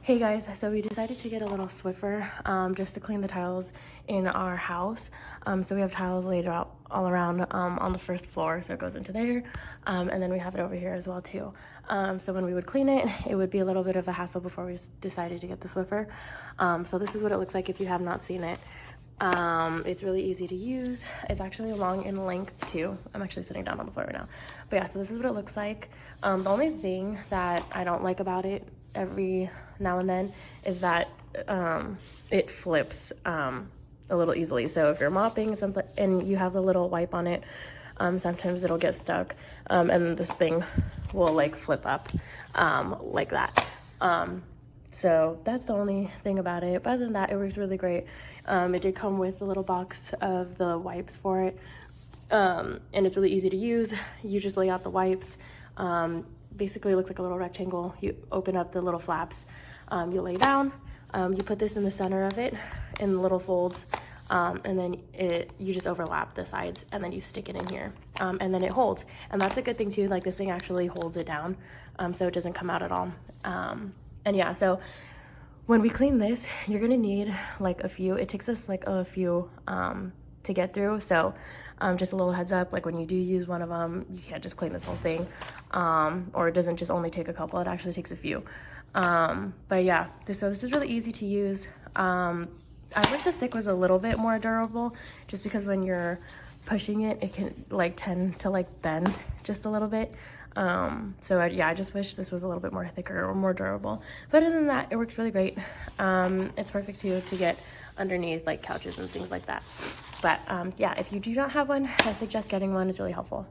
Hey guys, so we decided to get a little Swiffer just to clean the tiles in our house. So we have tiles laid out all around on the first floor, so it goes into there, and then we have it over here as well too. So when we would clean it, it would be a little bit of a hassle before we decided to get the Swiffer. So this is what it looks like if you have not seen it. It's really easy to use. It's actually long in length too. I'm actually sitting down on the floor right now. But yeah, so this is what it looks like. The only thing that I don't like about it every now and then is that it flips a little easily. So if you're mopping something and you have the little wipe on it, sometimes it'll get stuck, and this thing will like flip up like that. So that's the only thing about it. But other than that, it works really great. It did come with a little box of the wipes for it, and it's really easy to use. You just lay out the wipes. Basically it looks like a little rectangle. You open up the little flaps, you lay down, you put this in the center of it in the little folds, and then you just overlap the sides, and then you stick it in here, and then it holds. And that's a good thing too, like this thing actually holds it down, so it doesn't come out at all. And yeah, so when we clean this, you're gonna need like a few. It takes us like a few to get through, so just a little heads up, like when you do use one of them, you can't just clean this whole thing, or it doesn't just only take a couple, it actually takes a few. But yeah, so this is really easy to use. I wish the stick was a little bit more durable, just because when you're pushing it, it can like tend to like bend just a little bit. So yeah, I just wish this was a little bit more thicker or more durable. But other than that, it works really great. It's perfect too to get underneath like couches and things like that. But yeah, if you do not have one, I suggest getting one. It's really helpful.